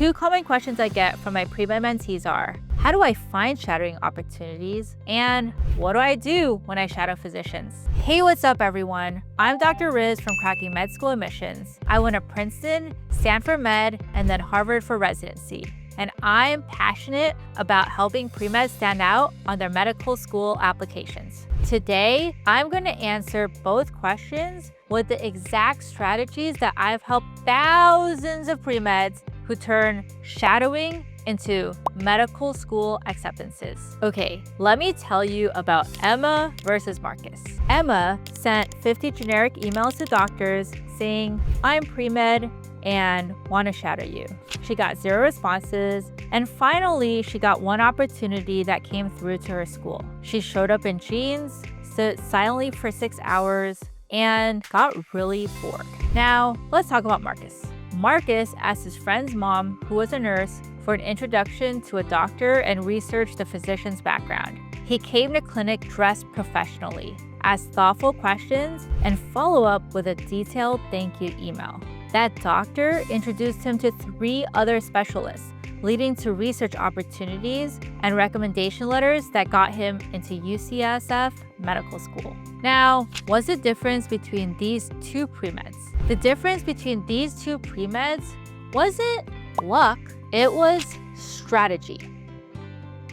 Two common questions I get from my pre-med mentees are, how do I find shadowing opportunities? And what do I do when I shadow physicians? Hey, what's up everyone? I'm Dr. Riz from Cracking Med School Admissions. I went to Princeton, Stanford Med, and then Harvard for residency. And I'm passionate about helping pre-med stand out on their medical school applications. Today, I'm going to answer both questions with the exact strategies that I've helped thousands of pre-meds who turn shadowing into medical school acceptances. Okay, let me tell you about Emma versus Marcus. Emma sent 50 generic emails to doctors saying, I'm pre-med and want to shadow you. She got 0 responses, and finally she got one opportunity that came through to her school. She showed up in jeans, stood silently for 6 hours, and got really bored. Now, let's talk about Marcus. Marcus asked his friend's mom, who was a nurse, for an introduction to a doctor and researched the physician's background. He came to clinic dressed professionally, asked thoughtful questions, and followed up with a detailed thank you email. That doctor introduced him to 3 other specialists, leading to research opportunities and recommendation letters that got him into UCSF medical school. Now, what's the difference between these two pre-meds? The difference between these two pre-meds wasn't luck, it was strategy.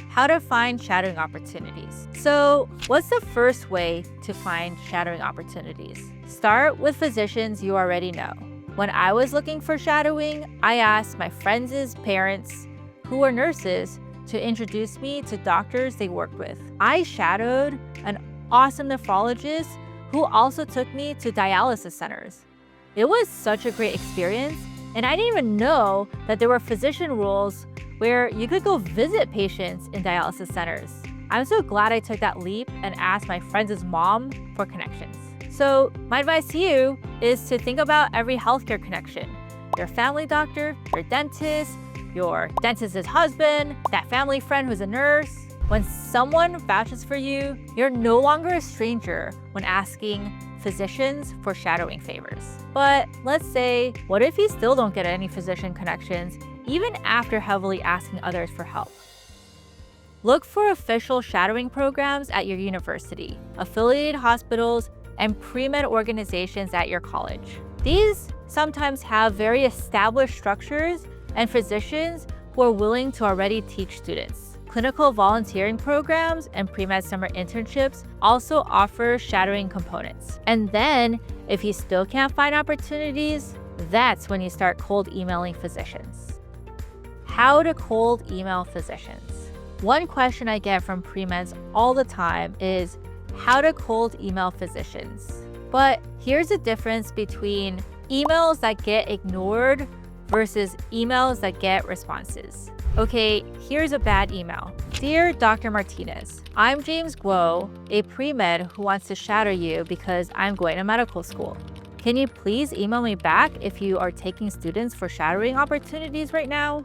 How to find shadowing opportunities. So, what's the first way to find shadowing opportunities? Start with physicians you already know. When I was looking for shadowing, I asked my friends' parents, who were nurses, to introduce me to doctors they worked with. I shadowed an awesome nephrologist who also took me to dialysis centers. It was such a great experience, and I didn't even know that there were physician rules where you could go visit patients in dialysis centers. I'm so glad I took that leap and asked my friend's mom for connections. So my advice to you is to think about every healthcare connection. Your family doctor, your dentist's husband, that family friend who's a nurse. When someone vouches for you, you're no longer a stranger when asking physicians for shadowing favors. But let's say, what if you still don't get any physician connections, even after heavily asking others for help? Look for official shadowing programs at your university, affiliated hospitals, and pre-med organizations at your college. These sometimes have very established structures and physicians who are willing to already teach students. Clinical volunteering programs and pre-med summer internships also offer shadowing components. And then, if you still can't find opportunities, that's when you start cold emailing physicians. How to cold email physicians. One question I get from pre-meds all the time is how to cold email physicians. But here's the difference between emails that get ignored versus emails that get responses. Okay, here's a bad email. Dear Dr. Martinez, I'm James Guo, a pre-med who wants to shadow you because I'm going to medical school. Can you please email me back if you are taking students for shadowing opportunities right now?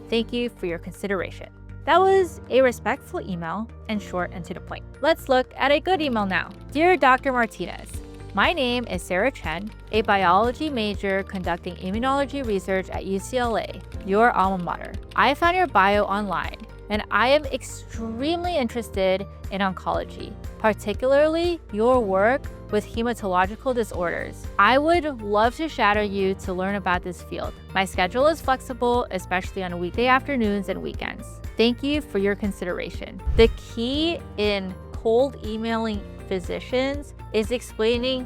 Thank you for your consideration. That was a respectful email and short and to the point. Let's look at a good email now. Dear Dr. Martinez, my name is Sarah Chen, a biology major conducting immunology research at UCLA, your alma mater. I found your bio online, and I am extremely interested in oncology, particularly your work with hematological disorders. I would love to shadow you to learn about this field. My schedule is flexible, especially on weekday afternoons and weekends. Thank you for your consideration. The key in cold emailing physicians is explaining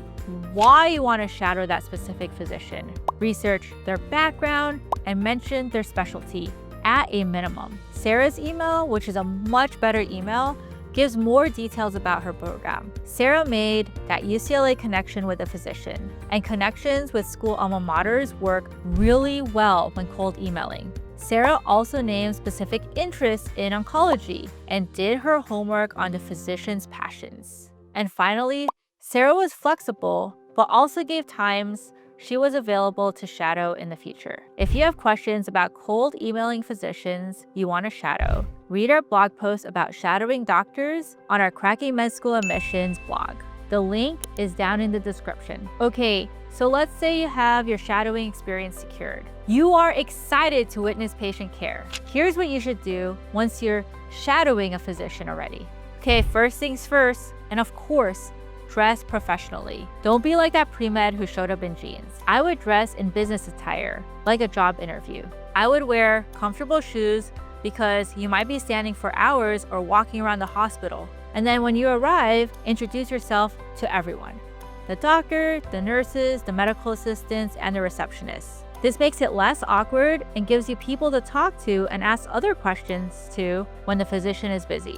why you want to shadow that specific physician. Research their background and mention their specialty at a minimum. Sarah's email, which is a much better email, gives more details about her program. Sarah made that UCLA connection with a physician, and connections with school alma maters work really well when cold emailing. Sarah also named specific interests in oncology and did her homework on the physician's passions. And finally, Sarah was flexible, but also gave times she was available to shadow in the future. If you have questions about cold emailing physicians you want to shadow, read our blog post about shadowing doctors on our Cracking Med School Admissions blog. The link is down in the description. Okay, So let's say you have your shadowing experience secured. You are excited to witness patient care. Here's what you should do once you're shadowing a physician already. Okay, first things first, and of course, dress professionally. Don't be like that pre-med who showed up in jeans. I would dress in business attire, like a job interview. I would wear comfortable shoes because you might be standing for hours or walking around the hospital. And then when you arrive, introduce yourself to everyone. The doctor, the nurses, the medical assistants, and the receptionists. This makes it less awkward and gives you people to talk to and ask other questions to when the physician is busy.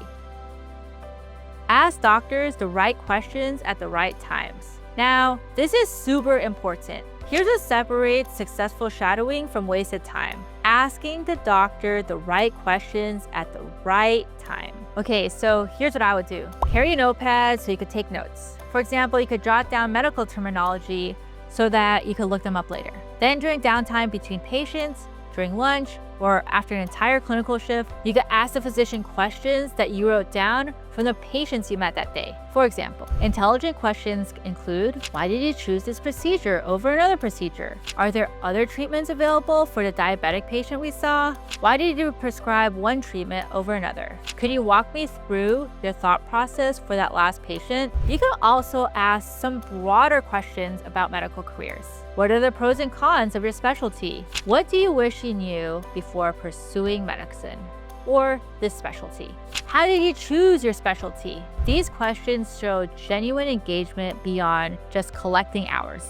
Ask doctors the right questions at the right times. Now, this is super important. Here's what separates successful shadowing from wasted time. Asking the doctor the right questions at the right time. Okay, so here's what I would do. Carry a notepad so you could take notes. For example, you could jot down medical terminology so that you could look them up later. Then during downtime between patients, during lunch, or after an entire clinical shift, you could ask the physician questions that you wrote down from the patients you met that day. For example, intelligent questions include, why did you choose this procedure over another procedure? Are there other treatments available for the diabetic patient we saw? Why did you prescribe one treatment over another? Could you walk me through your thought process for that last patient? You could also ask some broader questions about medical careers. What are the pros and cons of your specialty? What do you wish you knew before pursuing medicine or this specialty? How did you choose your specialty? These questions show genuine engagement beyond just collecting hours.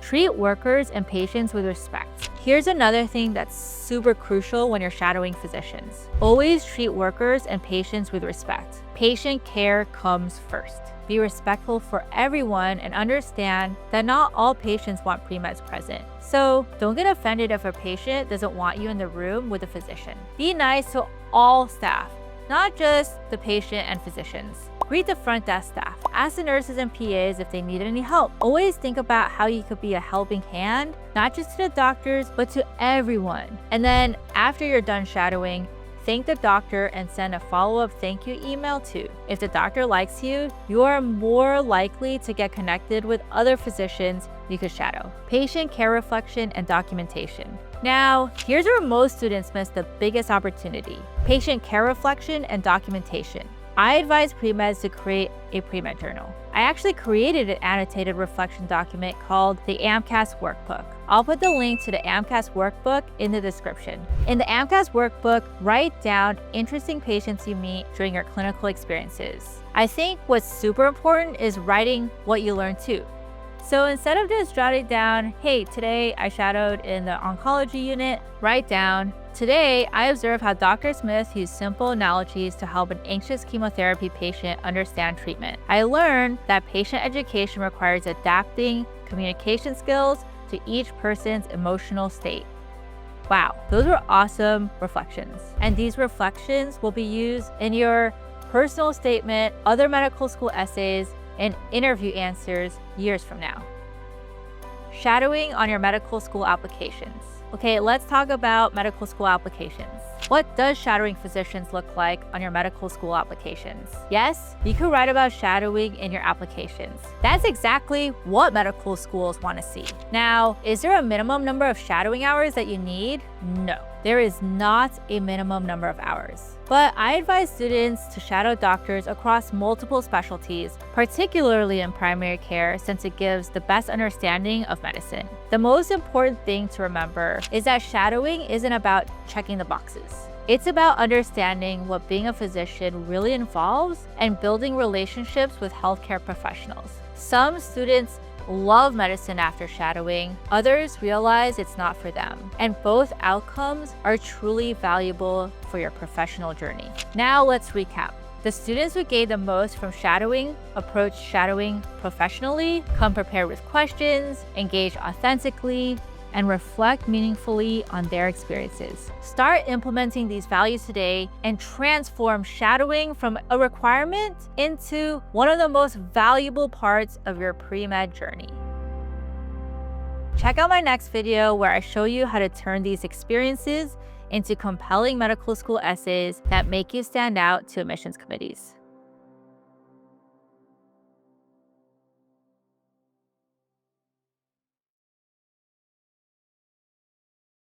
Treat workers and patients with respect. Here's another thing that's super crucial when you're shadowing physicians. Always treat workers and patients with respect. Patient care comes first. Be respectful for everyone and understand that not all patients want pre-meds present. So don't get offended if a patient doesn't want you in the room with a physician. Be nice to all staff, not just the patient and physicians. Greet the front desk staff. Ask the nurses and PAs if they need any help. Always think about how you could be a helping hand, not just to the doctors, but to everyone. And then after you're done shadowing, thank the doctor and send a follow-up thank you email too. If the doctor likes you, you are more likely to get connected with other physicians you could shadow. Patient care reflection and documentation. Now, here's where most students miss the biggest opportunity: patient care reflection and documentation. I advise pre-meds to create a pre-med journal. I actually created an annotated reflection document called the AMCAS workbook. I'll put the link to the AMCAS workbook in the description. In the AMCAS workbook, write down interesting patients you meet during your clinical experiences. I think what's super important is writing what you learned too. So instead of just jotting down, hey, today I shadowed in the oncology unit, write down, today I observed how Dr. Smith used simple analogies to help an anxious chemotherapy patient understand treatment. I learned that patient education requires adapting communication skills to each person's emotional state. Wow, those were awesome reflections. And these reflections will be used in your personal statement, other medical school essays, and interview answers years from now. Shadowing on your medical school applications. Okay, let's talk about medical school applications. What does shadowing physicians look like on your medical school applications? Yes, you can write about shadowing in your applications. That's exactly what medical schools want to see. Now, is there a minimum number of shadowing hours that you need? No, there is not a minimum number of hours. But I advise students to shadow doctors across multiple specialties, particularly in primary care, since it gives the best understanding of medicine. The most important thing to remember is that shadowing isn't about checking the boxes. It's about understanding what being a physician really involves and building relationships with healthcare professionals. Some students love medicine after shadowing, others realize it's not for them. And both outcomes are truly valuable for your professional journey. Now let's recap. The students who gain the most from shadowing approach shadowing professionally, come prepared with questions, engage authentically, and reflect meaningfully on their experiences. Start implementing these values today and transform shadowing from a requirement into one of the most valuable parts of your pre-med journey. Check out my next video where I show you how to turn these experiences into compelling medical school essays that make you stand out to admissions committees.